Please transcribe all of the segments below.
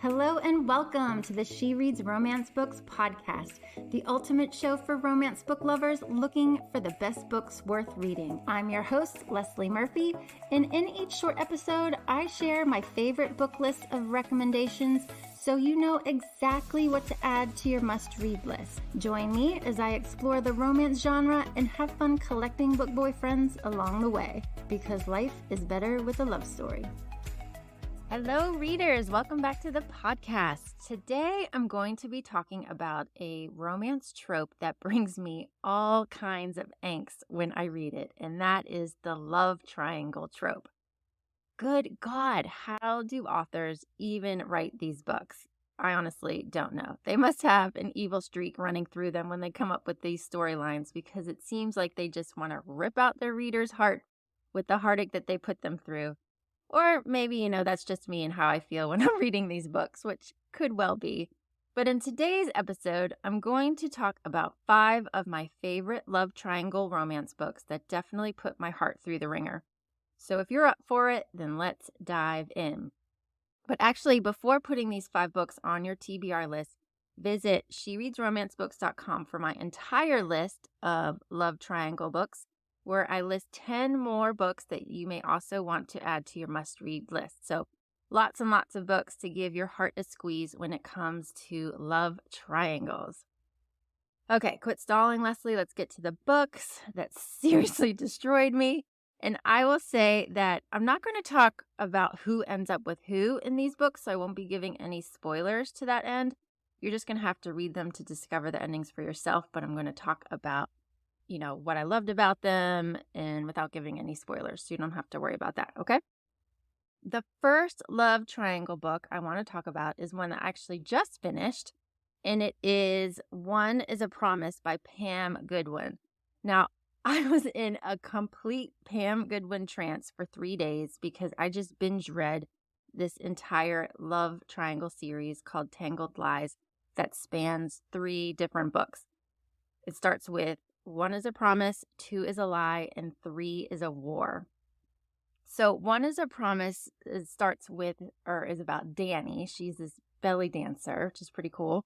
Hello and welcome to the She Reads Romance Books podcast, the ultimate show for romance book lovers looking for the best books worth reading. I'm your host, Leslie Murphy, and in each short episode, I share my favorite book list of recommendations so you know exactly what to add to your must-read list. Join me as I explore the romance genre and have fun collecting book boyfriends along the way, because life is better with a love story. Hello, readers. Welcome back to the podcast. Today, I'm going to be talking about a romance trope that brings me all kinds of angst when I read it, and that is the love triangle trope. Good God, how do authors even write these books? I honestly don't know. They must have an evil streak running through them when they come up with these storylines, because it seems like they just want to rip out their reader's heart with the heartache that they put them through. Or maybe, that's just me and how I feel when I'm reading these books, which could well be. But in today's episode, I'm going to talk about 5 of my favorite love triangle romance books that definitely put my heart through the ringer. So if you're up for it, then let's dive in. But actually, before putting these 5 books on your TBR list, visit shereadsromancebooks.com for my entire list of love triangle books, where I list 10 more books that you may also want to add to your must-read list. So lots and lots of books to give your heart a squeeze when it comes to love triangles. Okay, quit stalling, Leslie. Let's get to the books that seriously destroyed me. And I will say that I'm not going to talk about who ends up with who in these books, so I won't be giving any spoilers to that end. You're just going to have to read them to discover the endings for yourself, but I'm going to talk about what I loved about them and without giving any spoilers, so you don't have to worry about that, okay? The first love triangle book I want to talk about is one that I actually just finished, and it is One is a Promise by Pam Goodwin. Now, I was in a complete Pam Goodwin trance for 3 days because I just binge read this entire love triangle series called Tangled Lies that spans 3 different books. It starts with 1 is a Promise, 2 is a Lie, and 3 is a War. So 1 is a Promise is about Danny. She's this belly dancer, which is pretty cool,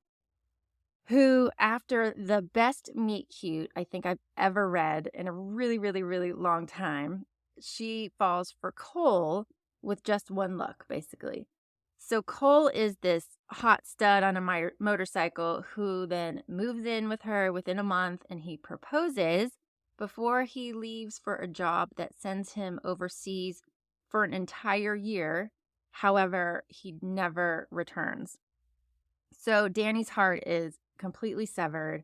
who, after the best meet cute I think I've ever read in a really, really, really long time, she falls for Cole with just one look, basically. So Cole is this hot stud on a motorcycle who then moves in with her within a month, and he proposes before he leaves for a job that sends him overseas for an entire year. However, he never returns. So Danny's heart is completely severed,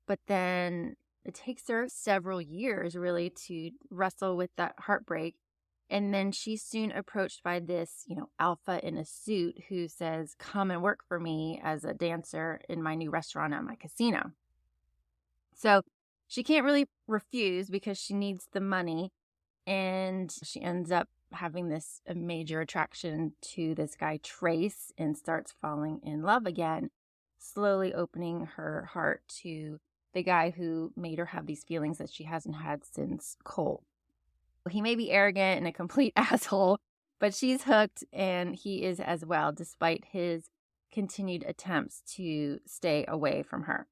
but then it takes her several years really to wrestle with that heartbreak. And then she's soon approached by this, alpha in a suit who says, come and work for me as a dancer in my new restaurant at my casino. So she can't really refuse because she needs the money. And she ends up having this major attraction to this guy, Trace, and starts falling in love again, slowly opening her heart to the guy who made her have these feelings that she hasn't had since Cole. He may be arrogant and a complete asshole, but she's hooked, and he is as well, despite his continued attempts to stay away from her.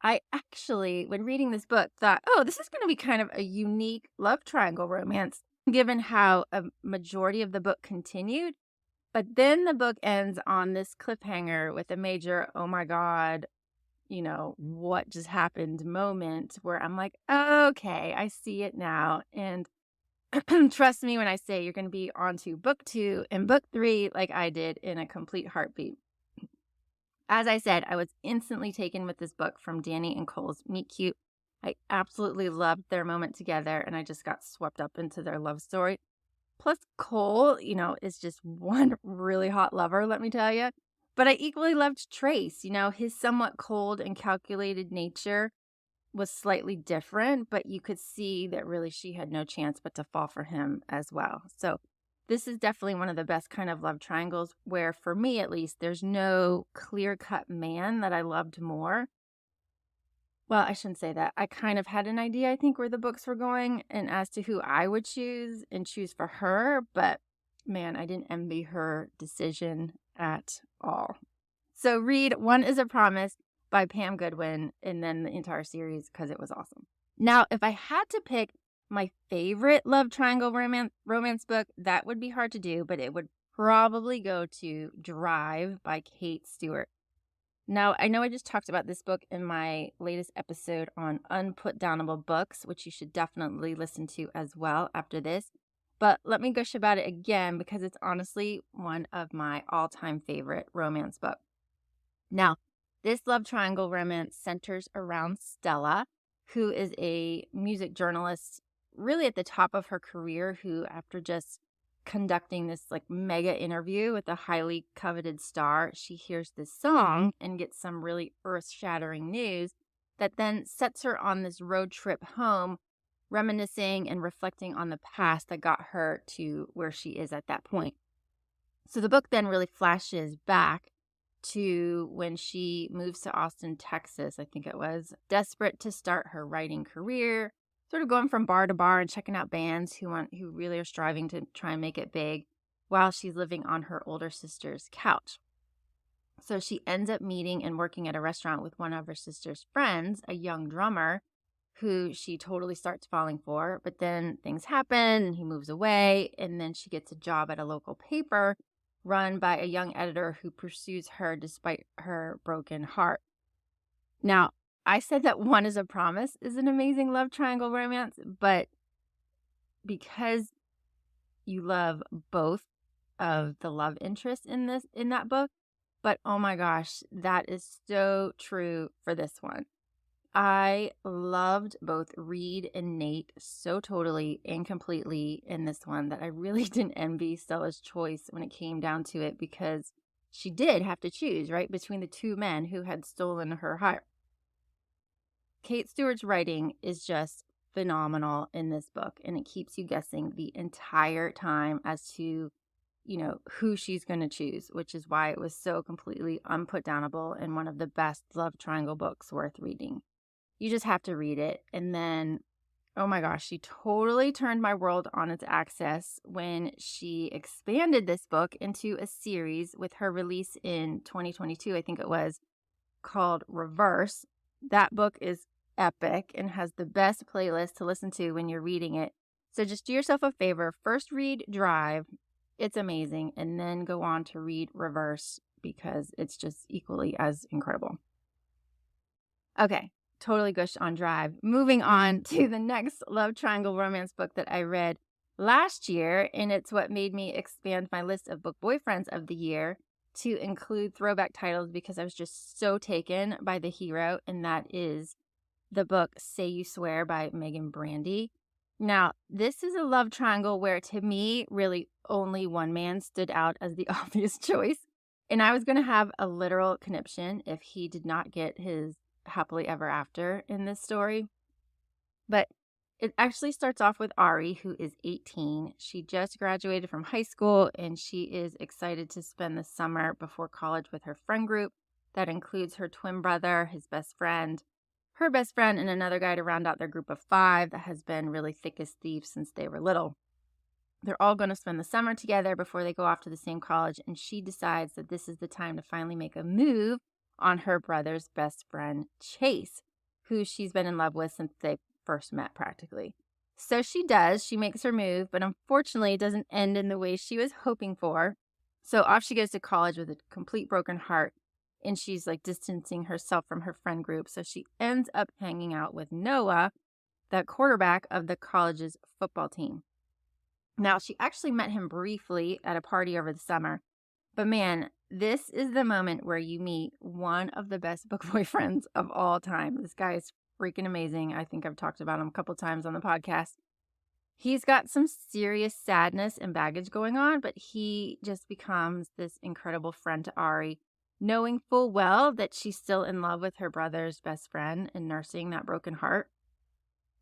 I actually, when reading this book, thought, this is going to be kind of a unique love triangle romance, given how a majority of the book continued. But then the book ends on this cliffhanger with a major, oh my God, what just happened moment where I'm like, okay, I see it now. And trust me when I say you're going to be on to book 2 and book 3 like I did in a complete heartbeat. As I said, I was instantly taken with this book from Danny and Cole's meet cute. I absolutely loved their moment together, and I just got swept up into their love story. Plus, Cole, is just one really hot lover, let me tell you. But I equally loved Trace. His somewhat cold and calculated nature was slightly different, but you could see that really she had no chance but to fall for him as well. So this is definitely one of the best kind of love triangles where, for me at least, there's no clear-cut man that I loved more. Well, I shouldn't say that. I kind of had an idea, I think, where the books were going and as to who I would choose for her, but man, I didn't envy her decision at all. So read One is a Promise by Pam Goodwin and then the entire series because it was awesome. Now, if I had to pick my favorite love triangle romance book, that would be hard to do, but it would probably go to Drive by Kate Stewart. Now, I know I just talked about this book in my latest episode on unputdownable books, which you should definitely listen to as well after this. But let me gush about it again because it's honestly one of my all-time favorite romance books. Now, this love triangle romance centers around Stella, who is a music journalist really at the top of her career, who after just conducting this like mega interview with a highly coveted star, she hears this song and gets some really earth-shattering news that then sets her on this road trip home, reminiscing and reflecting on the past that got her to where she is at that point. So the book then really flashes back to when she moves to Austin, Texas, I think it was, desperate to start her writing career, sort of going from bar to bar and checking out bands who really are striving to try and make it big while she's living on her older sister's couch. So she ends up meeting and working at a restaurant with one of her sister's friends, a young drummer, who she totally starts falling for. But then things happen and he moves away, and then she gets a job at a local paper run by a young editor who pursues her despite her broken heart. Now, I said that One is a Promise is an amazing love triangle romance, but because you love both of the love interests in that book, but oh my gosh, that is so true for this one. I loved both Reed and Nate so totally and completely in this one that I really didn't envy Stella's choice when it came down to it, because she did have to choose, right, between the two men who had stolen her heart. Kate Stewart's writing is just phenomenal in this book, and it keeps you guessing the entire time as to, who she's going to choose, which is why it was so completely unputdownable and one of the best love triangle books worth reading. You just have to read it. And then, oh my gosh, she totally turned my world on its axis when she expanded this book into a series with her release in 2022, I think it was, called Reverse. That book is epic and has the best playlist to listen to when you're reading it. So just do yourself a favor. First read Drive. It's amazing. And then go on to read Reverse because it's just equally as incredible. Okay. Totally gushed on Drive. Moving on to the next love triangle romance book that I read last year, and it's what made me expand my list of book boyfriends of the year to include throwback titles because I was just so taken by the hero, and that is the book Say You Swear by Megan Brandy. Now, this is a love triangle where to me, really only one man stood out as the obvious choice, and I was going to have a literal conniption if he did not get his happily ever after in this story. But it actually starts off with Ari, who is 18. She just graduated from high school and she is excited to spend the summer before college with her friend group that includes her twin brother, his best friend, her best friend, and another guy to round out their group of 5 that has been really thick as thieves since they were little. They're all going to spend the summer together before they go off to the same college, and she decides that this is the time to finally make a move on her brother's best friend, Chase, who she's been in love with since they first met practically. So she does. She makes her move, but unfortunately it doesn't end in the way she was hoping for. So off she goes to college with a complete broken heart, and she's like distancing herself from her friend group. So she ends up hanging out with Noah, the quarterback of the college's football team. Now, she actually met him briefly at a party over the summer, but man, this is the moment where you meet one of the best book boyfriends of all time. This guy is freaking amazing. I think I've talked about him a couple times on the podcast. He's got some serious sadness and baggage going on, but he just becomes this incredible friend to Ari, knowing full well that she's still in love with her brother's best friend and nursing that broken heart.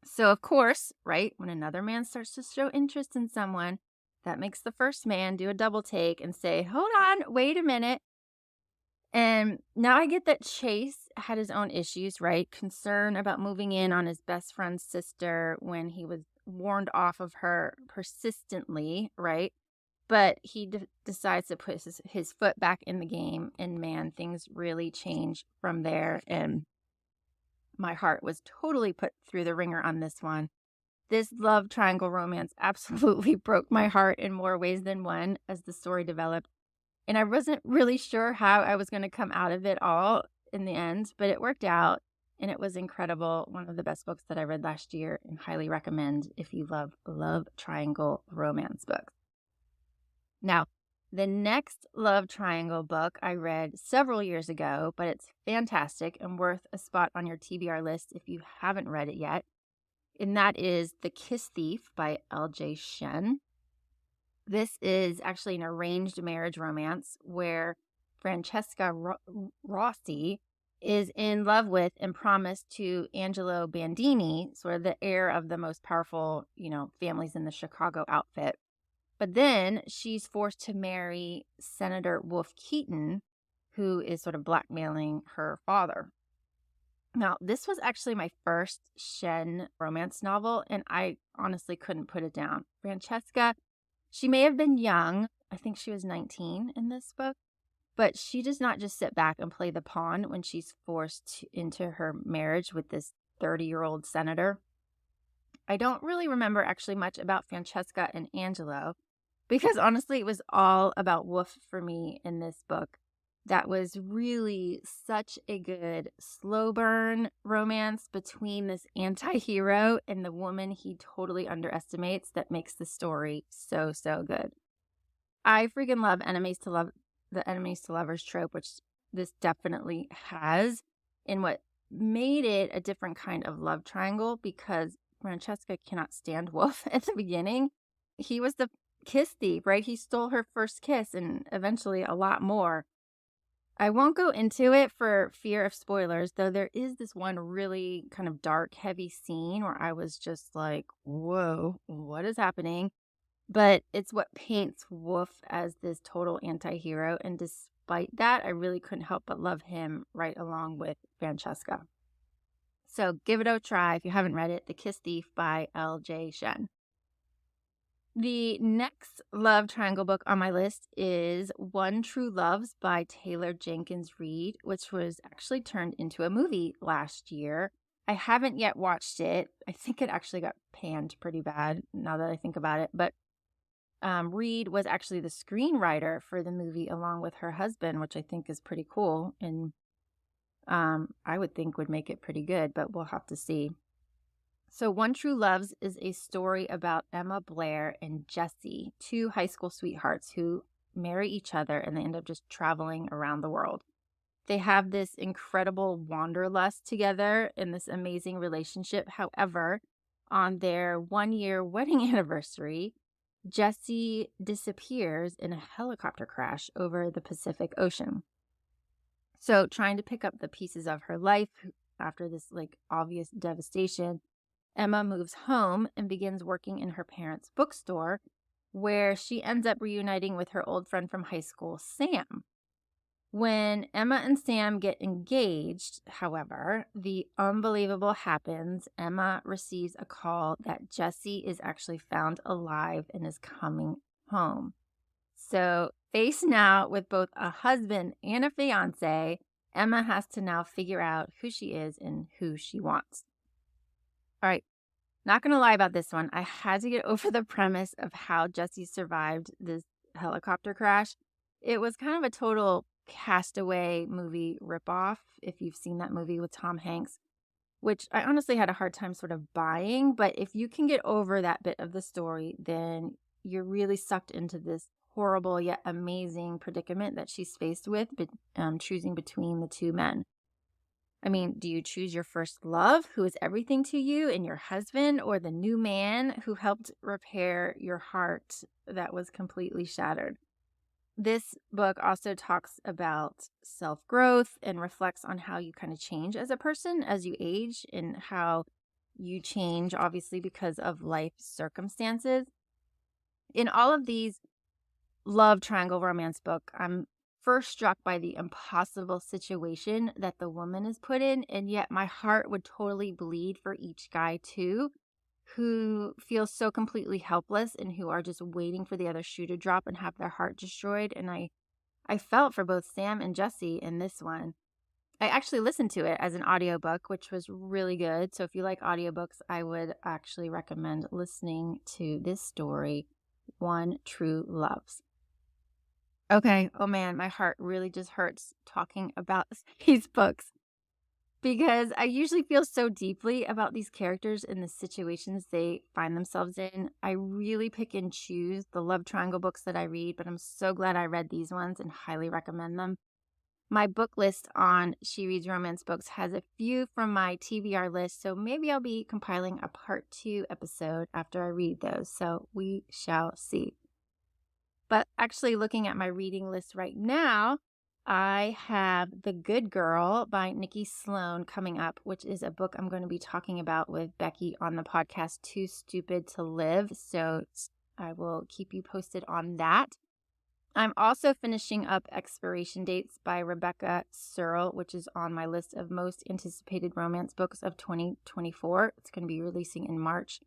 So, of course, right, when another man starts to show interest in someone, that makes the first man do a double take and say, hold on, wait a minute. And now I get that Chase had his own issues, right? Concern about moving in on his best friend's sister when he was warned off of her persistently, right? But he decides to put his foot back in the game, and man, things really change from there. And my heart was totally put through the ringer on this one. This love triangle romance absolutely broke my heart in more ways than one as the story developed. And I wasn't really sure how I was going to come out of it all in the end, but it worked out and it was incredible. One of the best books that I read last year and highly recommend if you love love triangle romance books. Now, the next love triangle book I read several years ago, but it's fantastic and worth a spot on your TBR list if you haven't read it yet. And that is The Kiss Thief by L.J. Shen. This is actually an arranged marriage romance where Francesca Rossi is in love with and promised to Angelo Bandini, sort of the heir of the most powerful, families in the Chicago outfit. But then she's forced to marry Senator Wolf Keaton, who is sort of blackmailing her father. Now, this was actually my first Shen romance novel, and I honestly couldn't put it down. Francesca, she may have been young. I think she was 19 in this book, but she does not just sit back and play the pawn when she's forced into her marriage with this 30-year-old senator. I don't really remember actually much about Francesca and Angelo because honestly, it was all about Wolf for me in this book. That was really such a good slow burn romance between this anti-hero and the woman he totally underestimates that makes the story so, so good. I freaking love the enemies to lovers trope, which this definitely has, and what made it a different kind of love triangle because Francesca cannot stand Wolf at the beginning. He was the kiss thief, right? He stole her first kiss and eventually a lot more. I won't go into it for fear of spoilers, though there is this one really kind of dark, heavy scene where I was just like, whoa, what is happening? But it's what paints Wolf as this total anti-hero. And despite that, I really couldn't help but love him right along with Francesca. So give it a try if you haven't read it, The Kiss Thief by L.J. Shen. The next love triangle book on my list is One True Loves by Taylor Jenkins Reid, which was actually turned into a movie last year. I haven't yet watched it. I think it actually got panned pretty bad now that I think about it. But Reid was actually the screenwriter for the movie along with her husband, which I think is pretty cool. And I would think would make it pretty good, but we'll have to see. So One True Loves is a story about Emma Blair and Jesse, two high school sweethearts who marry each other and they end up just traveling around the world. They have this incredible wanderlust together in this amazing relationship. However, on their 1-year wedding anniversary, Jesse disappears in a helicopter crash over the Pacific Ocean. So trying to pick up the pieces of her life after this obvious devastation, Emma moves home and begins working in her parents' bookstore, where she ends up reuniting with her old friend from high school, Sam. When Emma and Sam get engaged, however, the unbelievable happens. Emma receives a call that Jesse is actually found alive and is coming home. So, faced now with both a husband and a fiance, Emma has to now figure out who she is and who she wants. All right, not going to lie about this one. I had to get over the premise of how Jesse survived this helicopter crash. It was kind of a total Castaway movie ripoff, if you've seen that movie with Tom Hanks, which I honestly had a hard time sort of buying. But if you can get over that bit of the story, then you're really sucked into this horrible yet amazing predicament that she's faced with, choosing between the two men. I mean, do you choose your first love, who is everything to you, and your husband, or the new man who helped repair your heart that was completely shattered? This book also talks about self-growth and reflects on how you kind of change as a person as you age and how you change, obviously, because of life circumstances. In all of these love triangle romance book, I'm first struck by the impossible situation that the woman is put in, and yet my heart would totally bleed for each guy too, who feel so completely helpless and who are just waiting for the other shoe to drop and have their heart destroyed. And I felt for both Sam and Jesse in this one. I actually listened to it as an audiobook, which was really good. So if you like audiobooks, I would actually recommend listening to this story, One True Loves. Okay, oh man, my heart really just hurts talking about these books because I usually feel so deeply about these characters and the situations they find themselves in. I really pick and choose the love triangle books that I read, but I'm so glad I read these ones and highly recommend them. My book list on She Reads Romance Books has a few from my TBR list, so maybe I'll be compiling a part 2 episode after I read those, so we shall see. But actually looking at my reading list right now, I have The Good Girl by Nikki Sloan coming up, which is a book I'm going to be talking about with Becky on the podcast Too Stupid to Live, so I will keep you posted on that. I'm also finishing up Expiration Dates by Rebecca Searle, which is on my list of most anticipated romance books of 2024. It's going to be releasing in March.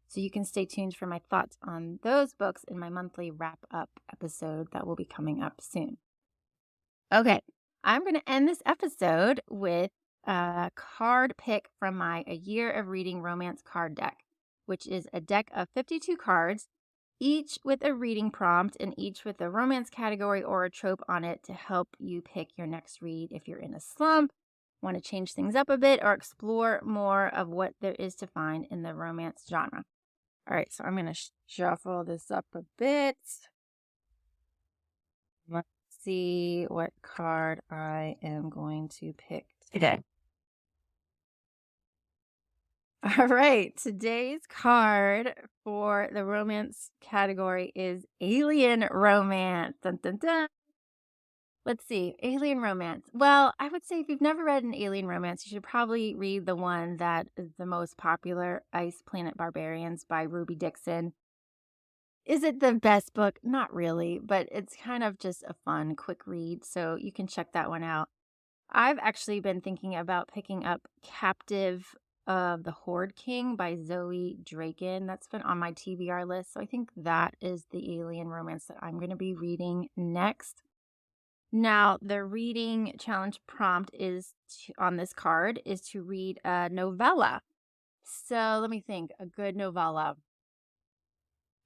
So you can stay tuned for my thoughts on those books in my monthly wrap-up episode that will be coming up soon. Okay, I'm going to end this episode with a card pick from my A Year of Reading Romance card deck, which is a deck of 52 cards, each with a reading prompt and each with a romance category or a trope on it to help you pick your next read if you're in a slump, want to change things up a bit, or explore more of what there is to find in the romance genre. All right, so I'm going to shuffle this up a bit. Let's see what card I am going to pick today. All right, today's card for the romance category is Alien Romance. Dun, dun, dun. Let's see, Alien Romance. Well, I would say if you've never read an Alien Romance, you should probably read the one that is the most popular, Ice Planet Barbarians by Ruby Dixon. Is it the best book? Not really, but it's kind of just a fun, quick read, so you can check that one out. I've actually been thinking about picking up Captive of the Horde King by Zoe Draken. That's been on my TBR list, so I think that is the Alien Romance that I'm going to be reading next. Now, the reading challenge prompt on this card is to read a novella. So let me think, a good novella.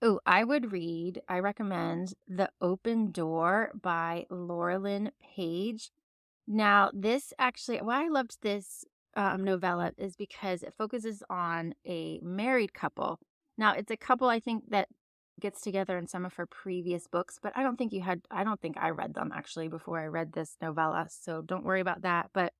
Oh, I recommend The Open Door by Laurelyn Page. Now, this actually, why I loved this novella is because it focuses on a married couple. Now, it's a couple, I think, that gets together in some of her previous books, but I don't think I read them actually before I read this novella, so don't worry about that. But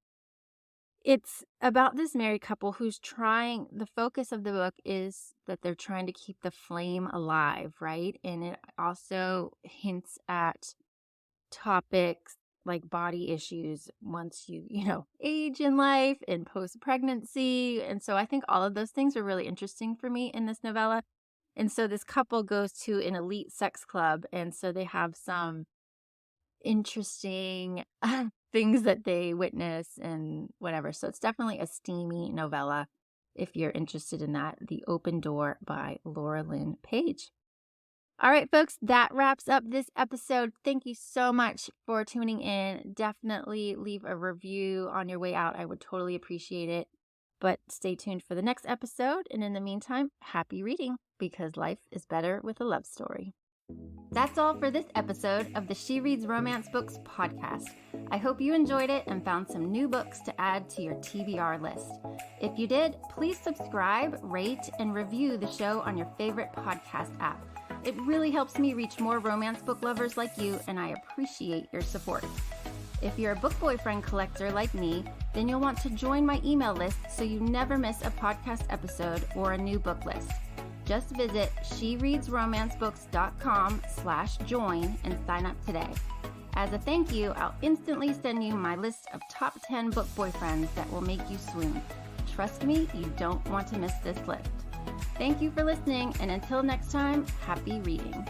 it's about this married couple the focus of the book is that they're trying to keep the flame alive, right? And it also hints at topics like body issues once you age in life and post-pregnancy. And so I think all of those things are really interesting for me in this novella. And so this couple goes to an elite sex club, and so they have some interesting things that they witness and whatever. So it's definitely a steamy novella if you're interested in that. The Open Door by Laurelyn Page. All right, folks, that wraps up this episode. Thank you so much for tuning in. Definitely leave a review on your way out. I would totally appreciate it. But stay tuned for the next episode. And in the meantime, happy reading, because life is better with a love story. That's all for this episode of the She Reads Romance Books podcast. I hope you enjoyed it and found some new books to add to your TBR list. If you did, please subscribe, rate, and review the show on your favorite podcast app. It really helps me reach more romance book lovers like you, and I appreciate your support. If you're a book boyfriend collector like me, then you'll want to join my email list so you never miss a podcast episode or a new book list. Just visit shereadsromancebooks.com/join and sign up today. As a thank you, I'll instantly send you my list of top 10 book boyfriends that will make you swoon. Trust me, you don't want to miss this list. Thank you for listening, and until next time, happy reading.